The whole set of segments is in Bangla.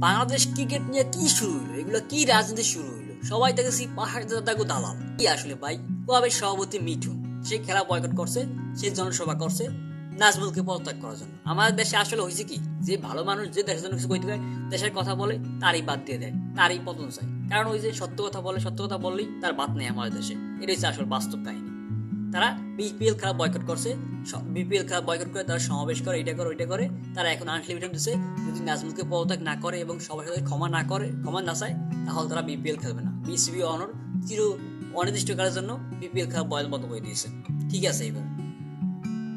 বাংলাদেশ ক্রিকেট নিয়ে কি শুরু হইলো? এগুলো কি রাজনীতি শুরু হইলো? সবাই দেখেছি পাহাড় দাদা দালাল। কি আসলে ভাই? ক্লাবের সভাপতি মিঠুন সে খেলা বয়কট করছে, সে জনসভা করছে নাজমুলকে পদত্যাগ করার জন্য। আমাদের দেশে আসলে হয়েছে কি, যে ভালো মানুষ যে দেশের জন্য কিছু কইতে হয়, দেশের কথা বলে তারই বাদ দিয়ে দেয়, তারই পতন চায়। কারণ ওই যে সত্য কথা বলে, সত্য কথা বললেই তার বাদ নেই আমাদের দেশে। এটাই হচ্ছে আসল বাস্তব কাহিনী। তারা বিপিএল খেলা বয়কট করছে, বিপিএল খেলা বয়কট করে তারা সমাবেশ করে, এটা করে ওইটা করে। তারা এখন আনলিমিটেড দিচ্ছে, যদি নাজমুলকে পদত্যাগ না করে এবং সবার সাথে ক্ষমা না চায়, তাহলে তারা বিপিএল খেলবে না। বিসিবি অনর চির অনির্দিষ্টকালের জন্য বিপিএল খেলা বন্ধ করে দিয়েছে। ঠিক আছে, এবার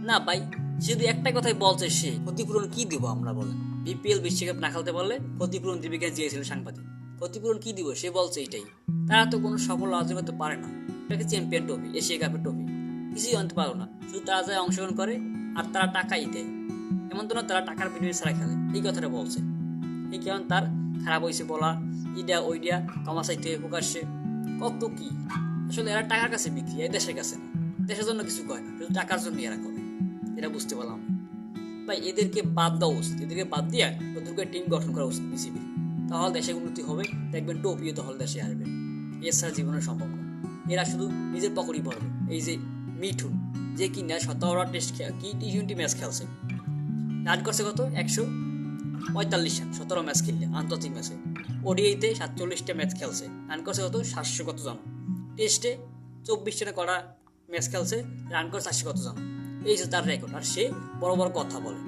না ভাই, যদি একটা কথাই বলছে, সে ক্ষতিপূরণ কি দিব আমরা বলেন? বিপিএল বিশ্বকাপ না খেলতে পারলে ক্ষতিপূরণ দিবে কেন চেয়েছিল সাংবাদিক? ক্ষতিপূরণ কি দিব সে বলছে এটাই। তারা তো কোনো সফল অর্জন করতে পারে না। এটাকে চ্যাম্পিয়ন ট্রফি, এশিয়া কাপের ট্রফি, কিছুই আনতে পারো না। শুধু তারা যায় অংশগ্রহণ করে আর তারা টাকাই দেয়। এমন তো না তারা টাকার বিনিময়ে ছাড়া খেলে, এই কথাটা বলছে। এই কারণ তার খারাপ হয়েছে বলা, ইডা ওইডিয়া কমা সাইতে প্রকাশ্যে কত কি। আসলে এরা টাকার কাছে বিক্রি, এই দেশের কাছে না। দেশের জন্য কিছু করে না, শুধু টাকার জন্য এরা করে। এটা বুঝতে পারলাম ভাই। এদেরকে বাদ দেওয়া উচিত, এদেরকে বাদ দিয়ে নতুন করে টিম গঠন করা উচিত বিসিবি। তাহলে দেশের উন্নতি হবে, দেখবেন টোপিও তাহলে দেশে আসবে। এছাড়া জীবনে সম্ভব না। এরা শুধু নিজের পকেটই ভরবে। এই যে মিঠুন, যে কিনা 17টা টেস্ট কি টি-20 ম্যাচ খেলছে, রান করছে কত 145 রান, 17 ম্যাচ খেললে আন্তর্জাতিক ম্যাচে। ওডিআইতে 47টা ম্যাচ খেলছে, রান করছে কত 700 কত জন। টেস্টে 24টা করা ম্যাচ খেলছে, রান করছে 400 কত জন। এই যে তার রেকর্ড। আর সে বড় বড় কথা বলে।